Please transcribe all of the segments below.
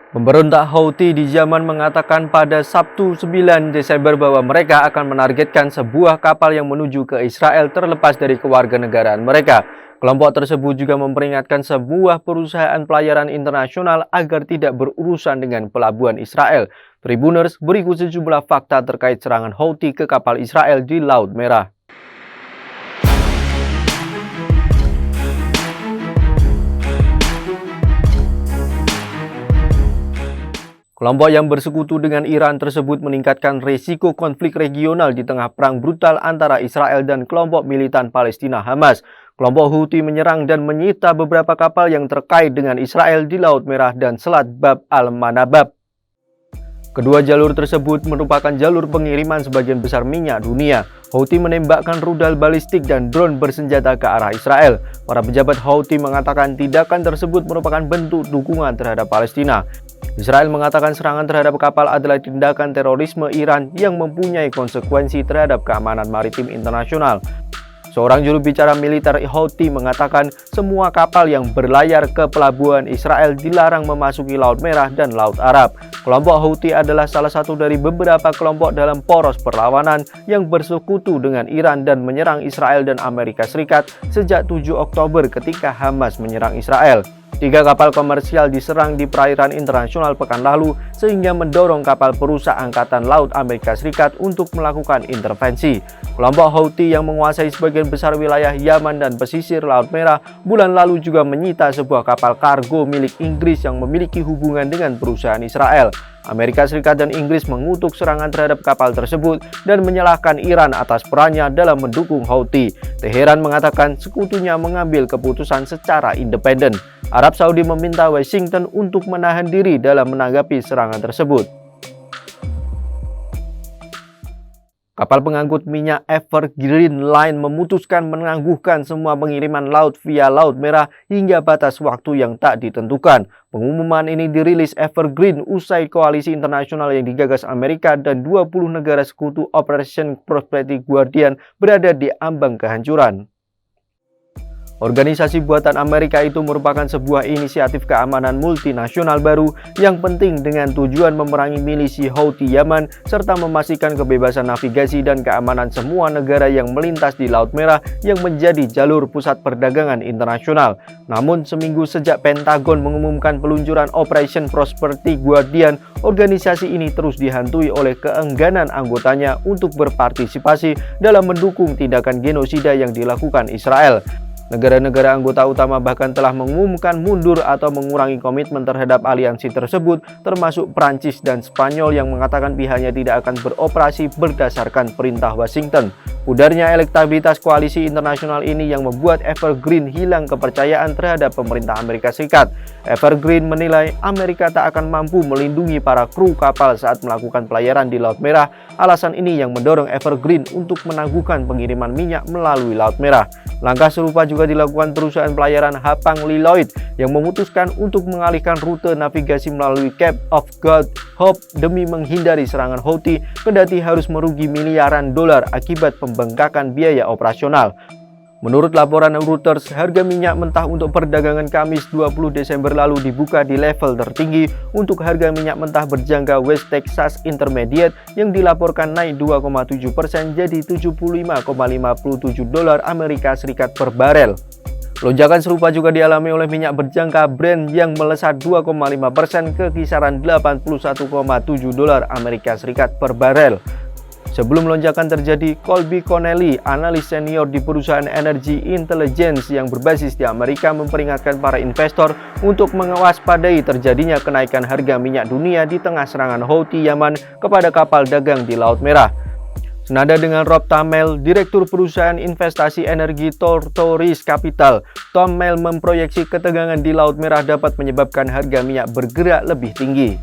Pemberontak Houthi di Yaman mengatakan pada Sabtu 9 Desember bahwa mereka akan menargetkan sebuah kapal yang menuju ke Israel terlepas dari kewarganegaraan mereka. Kelompok tersebut juga memperingatkan sebuah perusahaan pelayaran internasional agar tidak berurusan dengan pelabuhan Israel. Tribuners, berikut sejumlah fakta terkait serangan Houthi ke kapal Israel di Laut Merah. Kelompok yang bersekutu dengan Iran tersebut meningkatkan risiko konflik regional di tengah perang brutal antara Israel dan kelompok militan Palestina Hamas. Kelompok Houthi menyerang dan menyita beberapa kapal yang terkait dengan Israel di Laut Merah dan Selat Bab al-Manabab. Kedua jalur tersebut merupakan jalur pengiriman sebagian besar minyak dunia. Houthi menembakkan rudal balistik dan drone bersenjata ke arah Israel. Para pejabat Houthi mengatakan tindakan tersebut merupakan bentuk dukungan terhadap Palestina. Israel mengatakan serangan terhadap kapal adalah tindakan terorisme Iran yang mempunyai konsekuensi terhadap keamanan maritim internasional. Seorang juru bicara militer Houthi mengatakan semua kapal yang berlayar ke pelabuhan Israel dilarang memasuki Laut Merah dan Laut Arab. Kelompok Houthi adalah salah satu dari beberapa kelompok dalam poros perlawanan yang bersekutu dengan Iran dan menyerang Israel dan Amerika Serikat sejak 7 Oktober ketika Hamas menyerang Israel. 3 kapal komersial diserang di perairan internasional pekan lalu sehingga mendorong kapal perusak Angkatan Laut Amerika Serikat untuk melakukan intervensi. Kelompok Houthi yang menguasai sebagian besar wilayah Yaman dan pesisir Laut Merah bulan lalu juga menyita sebuah kapal kargo milik Inggris yang memiliki hubungan dengan perusahaan Israel. Amerika Serikat dan Inggris mengutuk serangan terhadap kapal tersebut dan menyalahkan Iran atas perannya dalam mendukung Houthi. Teheran mengatakan sekutunya mengambil keputusan secara independen. Arab Saudi meminta Washington untuk menahan diri dalam menanggapi serangan tersebut. Kapal pengangkut minyak Evergreen Line memutuskan menangguhkan semua pengiriman laut via Laut Merah hingga batas waktu yang tak ditentukan. Pengumuman ini dirilis Evergreen usai koalisi internasional yang digagas Amerika dan 20 negara sekutu Operation Prosperity Guardian berada di ambang kehancuran. Organisasi buatan Amerika itu merupakan sebuah inisiatif keamanan multinasional baru yang penting dengan tujuan memerangi milisi Houthi Yaman serta memastikan kebebasan navigasi dan keamanan semua negara yang melintas di Laut Merah yang menjadi jalur pusat perdagangan internasional. Namun seminggu sejak Pentagon mengumumkan peluncuran Operation Prosperity Guardian, organisasi ini terus dihantui oleh keengganan anggotanya untuk berpartisipasi dalam mendukung tindakan genosida yang dilakukan Israel. Negara-negara anggota utama bahkan telah mengumumkan mundur atau mengurangi komitmen terhadap aliansi tersebut, termasuk Prancis dan Spanyol yang mengatakan pihaknya tidak akan beroperasi berdasarkan perintah Washington. Pudarnya elektabilitas koalisi internasional ini yang membuat Evergreen hilang kepercayaan terhadap pemerintah Amerika Serikat. Evergreen menilai Amerika tak akan mampu melindungi para kru kapal saat melakukan pelayaran di Laut Merah. Alasan ini yang mendorong Evergreen untuk menangguhkan pengiriman minyak melalui Laut Merah. Langkah serupa juga dilakukan perusahaan pelayaran Hapag-Lloyd yang memutuskan untuk mengalihkan rute navigasi melalui Cape of Good Hope demi menghindari serangan Houthi, kendati harus merugi miliaran dolar akibat pembengkakan biaya operasional. Menurut laporan Reuters, harga minyak mentah untuk perdagangan Kamis 20 Desember lalu dibuka di level tertinggi untuk harga minyak mentah berjangka West Texas Intermediate yang dilaporkan naik 2,7% jadi 75,57 dolar Amerika Serikat per barel. Lonjakan serupa juga dialami oleh minyak berjangka Brent yang melesat 2,5% ke kisaran 81,7 dolar Amerika Serikat per barel. Sebelum lonjakan terjadi, Colby Connelly, analis senior di perusahaan energi intelligence yang berbasis di Amerika, memperingatkan para investor untuk mewaspadai terjadinya kenaikan harga minyak dunia di tengah serangan Houthi Yaman kepada kapal dagang di Laut Merah. Senada dengan Rob Tamel, Direktur Perusahaan Investasi Energi Tortoise Capital, Tom Mel memproyeksi ketegangan di Laut Merah dapat menyebabkan harga minyak bergerak lebih tinggi.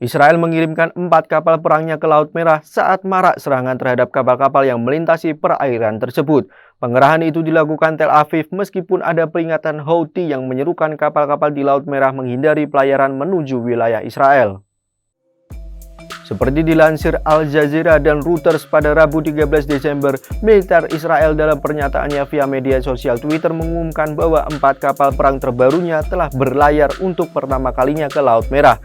Israel mengirimkan 4 kapal perangnya ke Laut Merah saat marak serangan terhadap kapal-kapal yang melintasi perairan tersebut. Pengerahan itu dilakukan Tel Aviv meskipun ada peringatan Houthi yang menyerukan kapal-kapal di Laut Merah menghindari pelayaran menuju wilayah Israel. Seperti dilansir Al Jazeera dan Reuters pada Rabu 13 Desember, militer Israel dalam pernyataannya via media sosial Twitter mengumumkan bahwa 4 kapal perang terbarunya telah berlayar untuk pertama kalinya ke Laut Merah.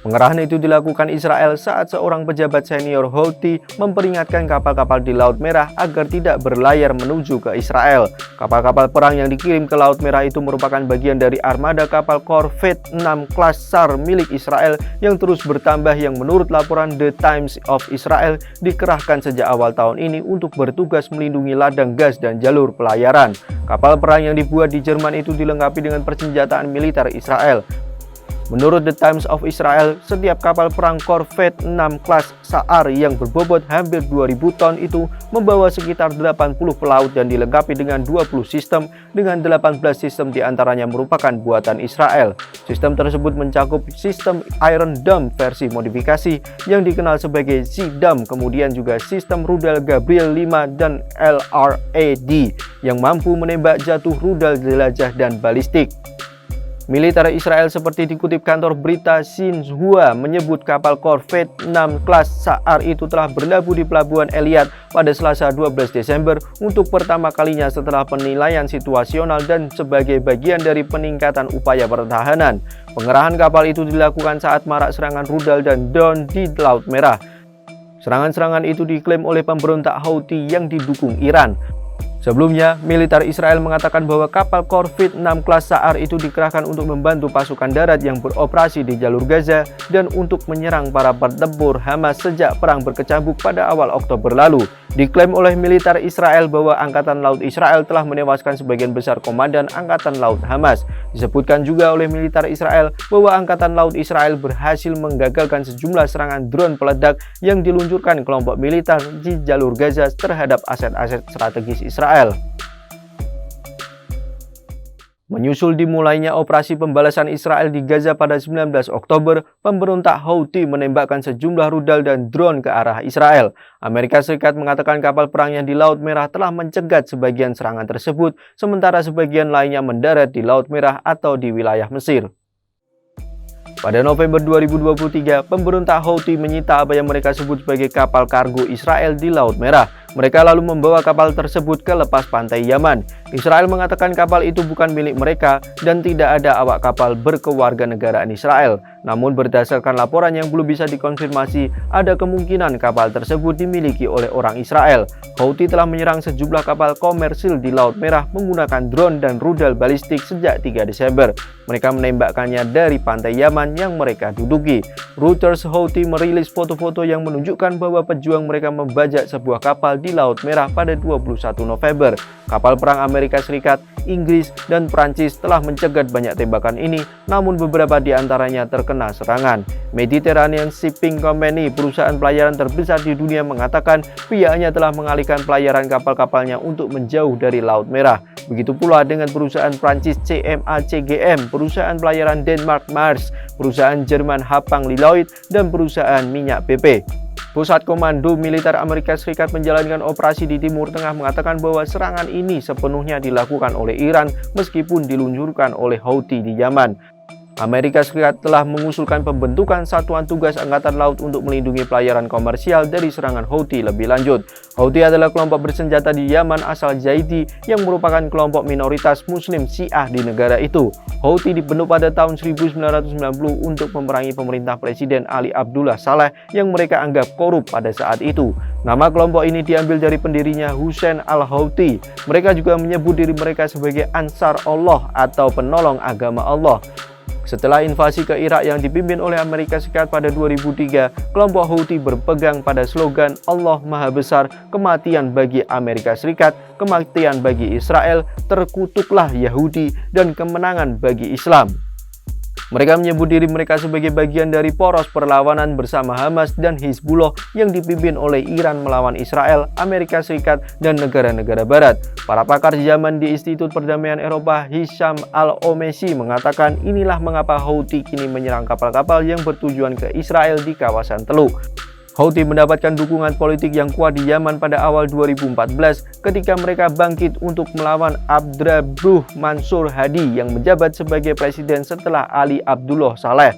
Pengerahan itu dilakukan Israel saat seorang pejabat senior Houthi memperingatkan kapal-kapal di Laut Merah agar tidak berlayar menuju ke Israel. Kapal-kapal perang yang dikirim ke Laut Merah itu merupakan bagian dari armada kapal korvet 6 kelas SAR milik Israel yang terus bertambah, yang menurut laporan The Times of Israel dikerahkan sejak awal tahun ini untuk bertugas melindungi ladang gas dan jalur pelayaran. Kapal perang yang dibuat di Jerman itu dilengkapi dengan persenjataan militer Israel. Menurut The Times of Israel, setiap kapal perang korvet 6 kelas SAR yang berbobot hampir 2000 ton itu membawa sekitar 80 pelaut dan dilengkapi dengan 20 sistem, dengan 18 sistem diantaranya merupakan buatan Israel. Sistem tersebut mencakup sistem Iron Dome versi modifikasi yang dikenal sebagai Sea Dome, kemudian juga sistem rudal Gabriel 5 dan LRAD yang mampu menembak jatuh rudal jelajah dan balistik. Militer Israel seperti dikutip kantor berita Xinhua menyebut kapal korvet 6 kelas SAR itu telah berlabuh di Pelabuhan Eilat pada Selasa 12 Desember untuk pertama kalinya setelah penilaian situasional dan sebagai bagian dari peningkatan upaya pertahanan. Pengerahan kapal itu dilakukan saat marak serangan rudal dan drone di Laut Merah. Serangan-serangan itu diklaim oleh pemberontak Houthi yang didukung Iran. Sebelumnya, militer Israel mengatakan bahwa kapal korvet 6 kelas SAR itu dikerahkan untuk membantu pasukan darat yang beroperasi di jalur Gaza dan untuk menyerang para bertempur Hamas sejak perang berkecamuk pada awal Oktober lalu. Diklaim oleh militer Israel bahwa Angkatan Laut Israel telah menewaskan sebagian besar komandan Angkatan Laut Hamas. Disebutkan juga oleh militer Israel bahwa Angkatan Laut Israel berhasil menggagalkan sejumlah serangan drone peledak yang diluncurkan kelompok militer di jalur Gaza terhadap aset-aset strategis Israel. Menyusul dimulainya operasi pembalasan Israel di Gaza pada 19 Oktober, pemberontak Houthi menembakkan sejumlah rudal dan drone ke arah Israel. Amerika Serikat mengatakan kapal perangnya di Laut Merah telah mencegat sebagian serangan tersebut, sementara sebagian lainnya mendarat di Laut Merah atau di wilayah Mesir. Pada November 2023, pemberontak Houthi menyita apa yang mereka sebut sebagai kapal kargo Israel di Laut Merah. Mereka lalu membawa kapal tersebut ke lepas pantai Yaman. Israel mengatakan kapal itu bukan milik mereka dan tidak ada awak kapal berkewarganegaraan Israel. Namun berdasarkan laporan yang belum bisa dikonfirmasi, ada kemungkinan kapal tersebut dimiliki oleh orang Israel. Houthi telah menyerang sejumlah kapal komersil di Laut Merah menggunakan drone dan rudal balistik sejak 3 Desember. Mereka menembakkannya dari pantai Yaman yang mereka duduki. Reuters Houthi merilis foto-foto yang menunjukkan bahwa pejuang mereka membajak sebuah kapal di Laut Merah pada 21 November. Kapal perang Amerika Serikat, Inggris, dan Prancis telah mencegat banyak tembakan ini, namun beberapa di antaranya terkena serangan. Mediterranean Shipping Company, perusahaan pelayaran terbesar di dunia, mengatakan pihaknya telah mengalihkan pelayaran kapal-kapalnya untuk menjauh dari Laut Merah. Begitu pula dengan perusahaan Prancis CMA CGM, perusahaan pelayaran Denmark Maersk, perusahaan Jerman Hapag-Lloyd, dan perusahaan minyak BP. Pusat Komando Militer Amerika Serikat menjalankan operasi di Timur Tengah mengatakan bahwa serangan ini sepenuhnya dilakukan oleh Iran meskipun diluncurkan oleh Houthi di Yaman. Amerika Serikat telah mengusulkan pembentukan Satuan Tugas Angkatan Laut untuk melindungi pelayaran komersial dari serangan Houthi lebih lanjut. Houthi adalah kelompok bersenjata di Yaman asal Zaidi yang merupakan kelompok minoritas Muslim Syiah di negara itu. Houthi dibentuk pada tahun 1990 untuk memerangi pemerintah Presiden Ali Abdullah Saleh yang mereka anggap korup pada saat itu. Nama kelompok ini diambil dari pendirinya Hussein al-Houthi. Mereka juga menyebut diri mereka sebagai Ansar Allah atau penolong agama Allah. Setelah invasi ke Irak yang dipimpin oleh Amerika Serikat pada 2003, kelompok Houthi berpegang pada slogan Allah Maha Besar, kematian bagi Amerika Serikat, kematian bagi Israel, terkutuklah Yahudi, dan kemenangan bagi Islam. Mereka menyebut diri mereka sebagai bagian dari poros perlawanan bersama Hamas dan Hizbullah yang dipimpin oleh Iran melawan Israel, Amerika Serikat, dan negara-negara Barat. Para pakar zaman di Institut Perdamaian Eropa, Hisham Al-Omesi, mengatakan inilah mengapa Houthi kini menyerang kapal-kapal yang bertujuan ke Israel di kawasan Teluk. Houthi mendapatkan dukungan politik yang kuat di Yaman pada awal 2014 ketika mereka bangkit untuk melawan Abdrabbuh Mansur Hadi yang menjabat sebagai presiden setelah Ali Abdullah Saleh.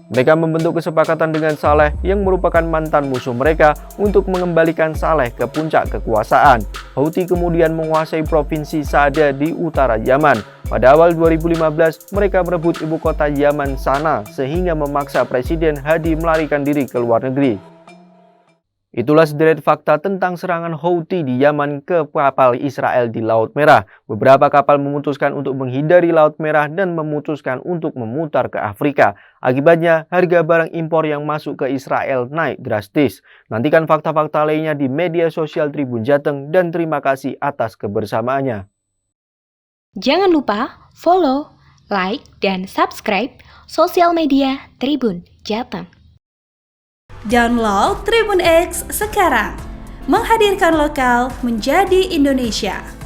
Mereka membentuk kesepakatan dengan Saleh yang merupakan mantan musuh mereka untuk mengembalikan Saleh ke puncak kekuasaan. Houthi kemudian menguasai provinsi Sa'ada di utara Yaman. Pada awal 2015, mereka merebut ibu kota Yaman Sanaa sehingga memaksa Presiden Hadi melarikan diri ke luar negeri. Itulah sederet fakta tentang serangan Houthi di Yaman ke kapal Israel di Laut Merah. Beberapa kapal memutuskan untuk menghindari Laut Merah dan memutuskan untuk memutar ke Afrika. Akibatnya, harga barang impor yang masuk ke Israel naik drastis. Nantikan fakta-fakta lainnya di media sosial Tribun Jateng dan terima kasih atas kebersamaannya. Jangan lupa follow, like, dan subscribe sosial media Tribun Jateng. Download Tribun X sekarang, menghadirkan lokal menjadi Indonesia.